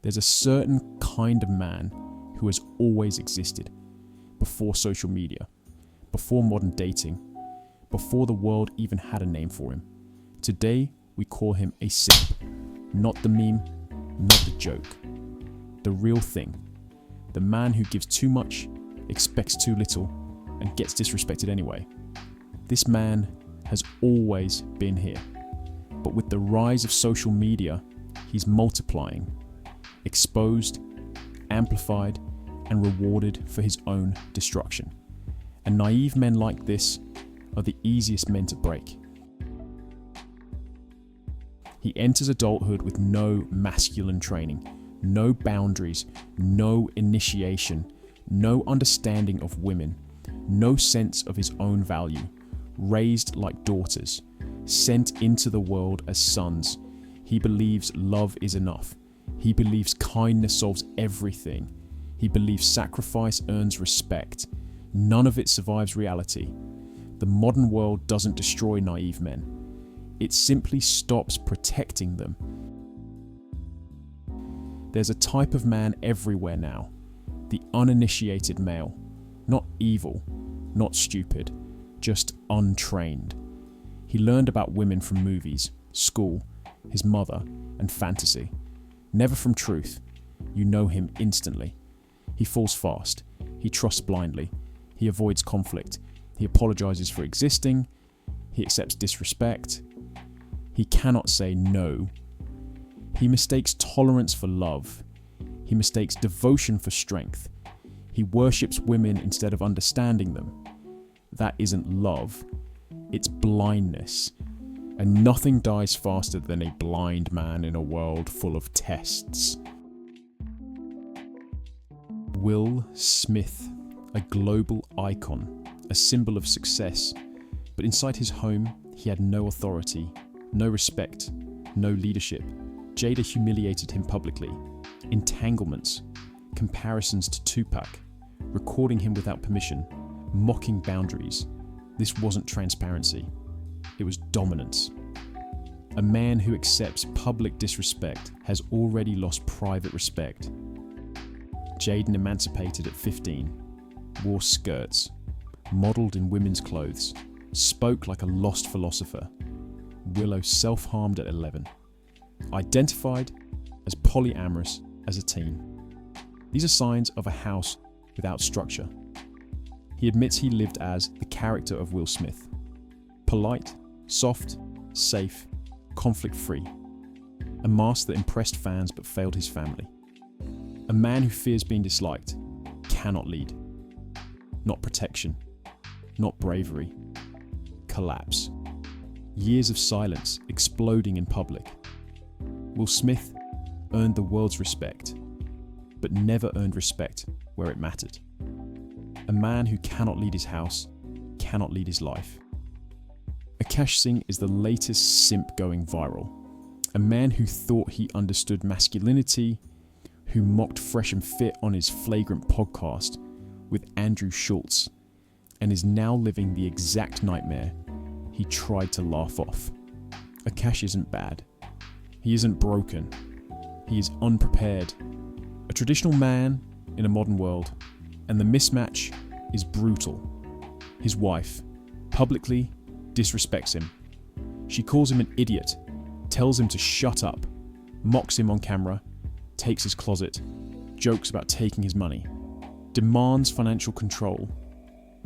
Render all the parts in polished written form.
There's a certain kind of man who has always existed, before social media, before modern dating, before the world even had a name for him. Today, we call him a simp. Not the meme, not the joke. The real thing. The man who gives too much, expects too little, and gets disrespected anyway. This man has always been here. But with the rise of social media, he's multiplying, exposed, amplified, and rewarded for his own destruction. And naive men like this are the easiest men to break. He enters adulthood with no masculine training, no boundaries, no initiation, no understanding of women, no sense of his own value, raised like daughters, sent into the world as sons. He believes love is enough. He believes kindness solves everything. He believes sacrifice earns respect. None of it survives reality. The modern world doesn't destroy naive men. It simply stops protecting them. There's a type of man everywhere now. The uninitiated male. Not evil, not stupid, just untrained. He learned about women from movies, school, his mother, and fantasy. Never from truth. You know him instantly. He falls fast. He trusts blindly. He avoids conflict. He apologizes for existing. He accepts disrespect. He cannot say no. He mistakes tolerance for love. He mistakes devotion for strength. He worships women instead of understanding them. That isn't love. It's blindness. And nothing dies faster than a blind man in a world full of tests. Will Smith, a global icon, a symbol of success, but inside his home, he had no authority, no respect, no leadership. Jada humiliated him publicly. Entanglements, comparisons to Tupac, recording him without permission, mocking boundaries. This wasn't transparency. It was dominance. A man who accepts public disrespect has already lost private respect. Jaden emancipated at 15, wore skirts, modelled in women's clothes, spoke like a lost philosopher. Willow self-harmed at 11. Identified as polyamorous as a teen. These are signs of a house without structure. He admits he lived as the character of Will Smith. Polite, soft, safe, conflict-free. A mask that impressed fans but failed his family. A man who fears being disliked, cannot lead. Not protection, not bravery. Collapse. Years of silence exploding in public. Will Smith earned the world's respect, but never earned respect where it mattered. A man who cannot lead his house, cannot lead his life. Akash Singh is the latest simp going viral. A man who thought he understood masculinity, who mocked Fresh and Fit on his flagrant podcast with Andrew Schultz, and is now living the exact nightmare he tried to laugh off. Akash isn't bad. He isn't broken. He is unprepared. A traditional man in a modern world, and the mismatch is brutal. His wife publicly disrespects him. She calls him an idiot, tells him to shut up, mocks him on camera, takes his closet, jokes about taking his money, demands financial control.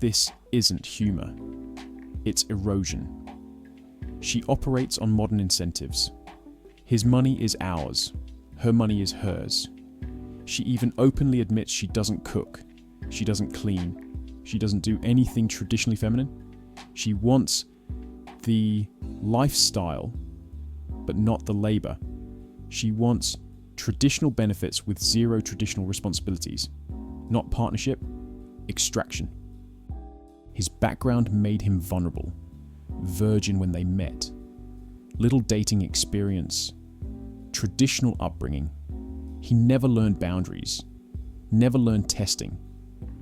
This isn't humour. It's erosion. She operates on modern incentives. His money is ours. Her money is hers. She even openly admits she doesn't cook. She doesn't clean. She doesn't do anything traditionally feminine. She wants the lifestyle, but not the labour. She wants traditional benefits with zero traditional responsibilities. Not partnership, extraction. His background made him vulnerable, virgin when they met, little dating experience, traditional upbringing. He never learned boundaries, never learned testing,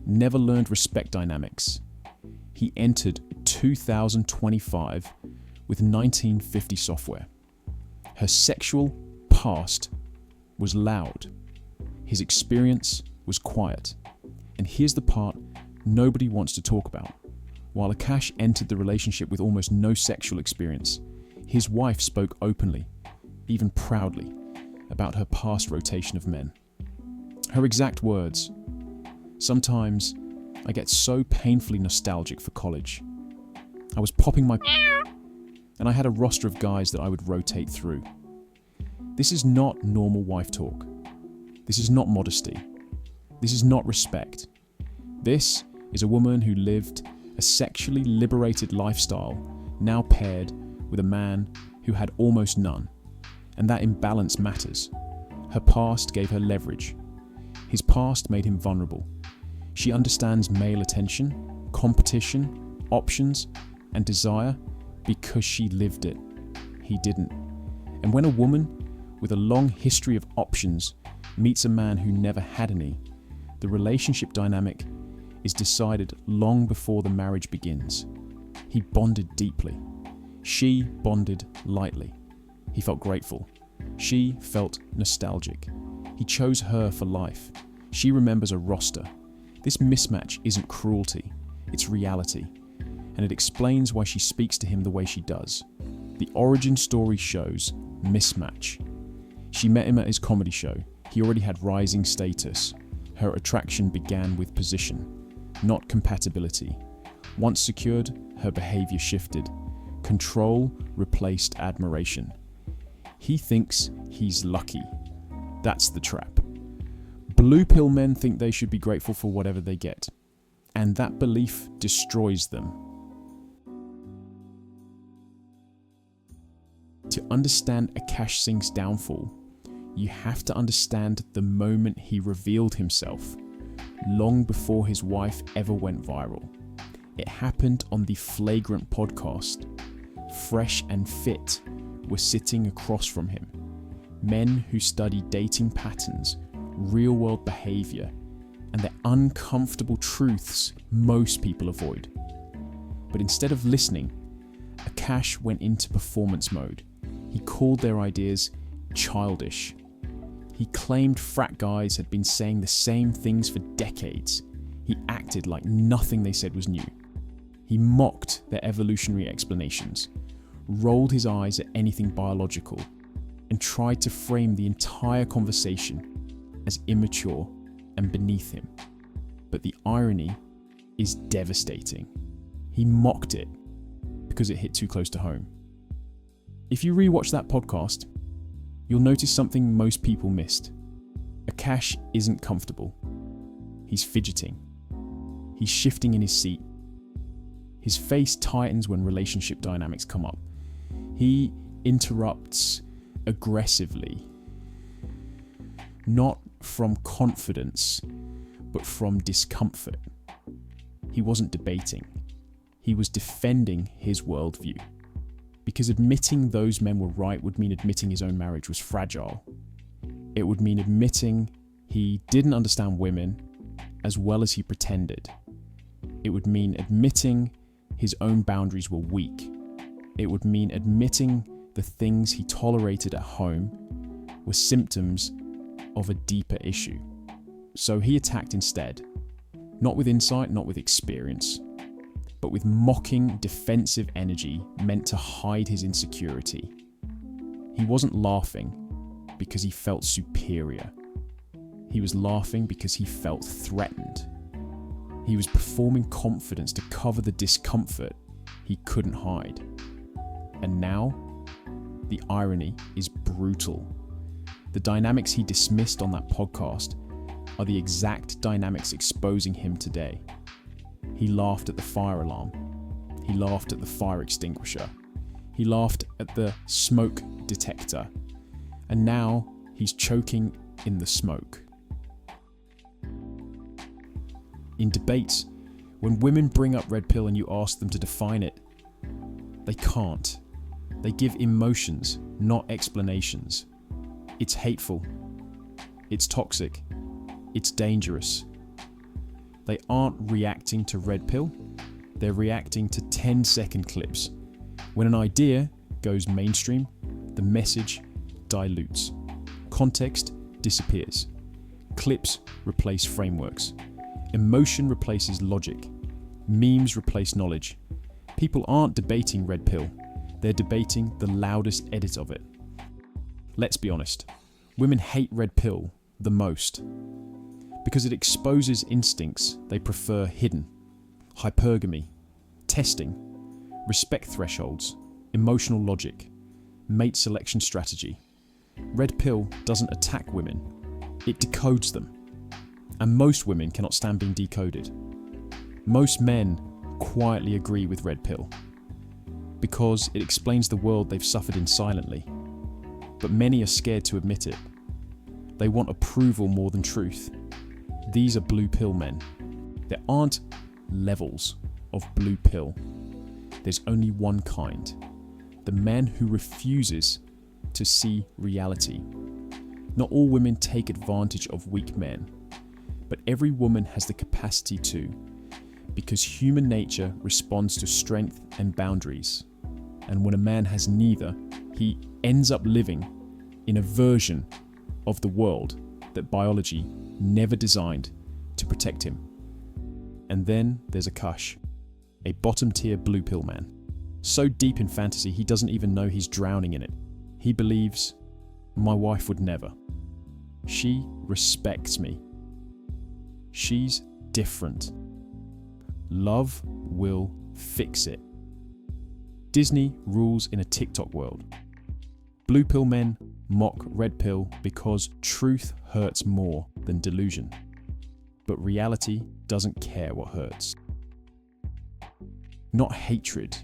never learned respect dynamics. He entered 2025 with 1950 software. Her sexual past was loud. His experience was quiet. And here's the part nobody wants to talk about. While Akash entered the relationship with almost no sexual experience, his wife spoke openly, even proudly, about her past rotation of men. Her exact words, "Sometimes I get so painfully nostalgic for college. I was popping my and I had a roster of guys that I would rotate through." This is not normal wife talk. This is not modesty. This is not respect. This is a woman who lived a sexually liberated lifestyle, now paired with a man who had almost none. And that imbalance matters. Her past gave her leverage. His past made him vulnerable. She understands male attention, competition, options, and desire because she lived it. He didn't. And when a woman with a long history of options meets a man who never had any, the relationship dynamic is decided long before the marriage begins. He bonded deeply. She bonded lightly. He felt grateful. She felt nostalgic. He chose her for life. She remembers a roster. This mismatch isn't cruelty, it's reality. And it explains why she speaks to him the way she does. The origin story shows mismatch. She met him at his comedy show. He already had rising status. Her attraction began with position, not compatibility. Once secured, her behavior shifted. Control replaced admiration. He thinks he's lucky. That's the trap. Blue pill men think they should be grateful for whatever they get. And that belief destroys them. To understand Akash Singh's downfall, you have to understand the moment he revealed himself, long before his wife ever went viral. It happened on the Flagrant podcast. Fresh and Fit were sitting across from him. Men who study dating patterns, real-world behavior, and the uncomfortable truths most people avoid. But instead of listening, Akash went into performance mode. He called their ideas childish. He claimed frat guys had been saying the same things for decades. He acted like nothing they said was new. He mocked their evolutionary explanations, rolled his eyes at anything biological, and tried to frame the entire conversation as immature and beneath him. But the irony is devastating. He mocked it because it hit too close to home. If you rewatch that podcast, you'll notice something most people missed. Akash isn't comfortable. He's fidgeting. He's shifting in his seat. His face tightens when relationship dynamics come up. He interrupts aggressively, not from confidence, but from discomfort. He wasn't debating. He was defending his worldview. Because admitting those men were right would mean admitting his own marriage was fragile. It would mean admitting he didn't understand women as well as he pretended. It would mean admitting his own boundaries were weak. It would mean admitting the things he tolerated at home were symptoms of a deeper issue. So he attacked instead, not with insight, not with experience, but with mocking, defensive energy meant to hide his insecurity. He wasn't laughing because he felt superior. He was laughing because he felt threatened. He was performing confidence to cover the discomfort he couldn't hide. And now, the irony is brutal. The dynamics he dismissed on that podcast are the exact dynamics exposing him today. He laughed at the fire alarm. He laughed at the fire extinguisher. He laughed at the smoke detector. And now he's choking in the smoke. In debates, when women bring up red pill and you ask them to define it, they can't. They give emotions, not explanations. It's hateful. It's toxic. It's dangerous. They aren't reacting to red pill. They're reacting to 10-second clips. When an idea goes mainstream, the message dilutes. Context disappears. Clips replace frameworks. Emotion replaces logic. Memes replace knowledge. People aren't debating red pill, they're debating the loudest edit of it. Let's be honest, women hate red pill the most because it exposes instincts they prefer hidden. Hypergamy, testing, respect thresholds, emotional logic, mate selection strategy. Red pill doesn't attack women, it decodes them. And most women cannot stand being decoded. Most men quietly agree with red pill because it explains the world they've suffered in silently. But many are scared to admit it. They want approval more than truth. These are blue pill men. There aren't levels of blue pill. There's only one kind. The man who refuses to see reality. Not all women take advantage of weak men, but every woman has the capacity to, because human nature responds to strength and boundaries. And when a man has neither, he ends up living in a version of the world that biology never designed to protect him. And then there's Akash, a bottom-tier blue pill man. So deep in fantasy he doesn't even know he's drowning in it. He believes, my wife would never. She respects me. She's different. Love will fix it. Disney rules in a TikTok world. Blue pill men mock red pill because truth hurts more than delusion. But reality doesn't care what hurts. Not hatred,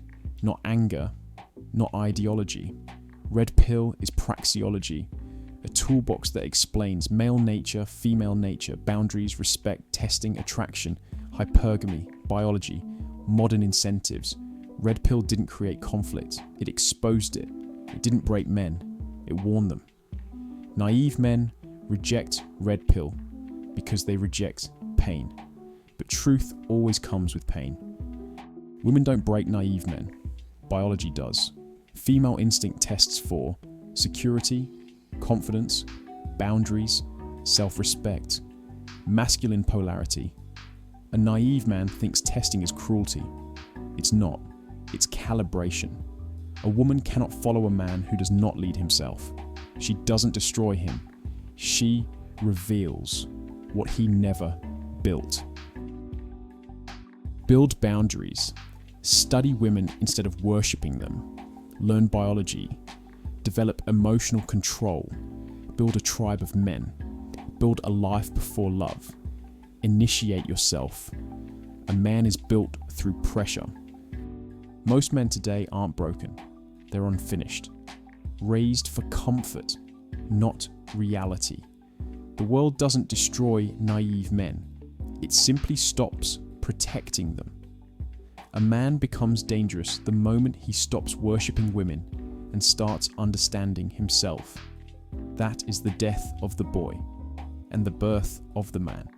not anger, not ideology. Red pill is praxeology, a toolbox that explains male nature, female nature, boundaries, respect, testing, attraction, hypergamy, biology, modern incentives. Red pill didn't create conflict, it exposed it. It didn't break men, it warned them. Naive men reject red pill because they reject pain. But truth always comes with pain. Women don't break naive men, biology does. Female instinct tests for security, confidence, boundaries, self-respect, masculine polarity. A naive man thinks testing is cruelty. It's not. It's calibration. A woman cannot follow a man who does not lead himself. She doesn't destroy him. She reveals what he never built. Build boundaries. Study women instead of worshipping them. Learn biology. Develop emotional control. Build a tribe of men. Build a life before love. Initiate yourself. A man is built through pressure. Most men today aren't broken. They're unfinished. Raised for comfort, not reality. The world doesn't destroy naive men. It simply stops protecting them. A man becomes dangerous the moment he stops worshipping women and starts understanding himself. That is the death of the boy and the birth of the man.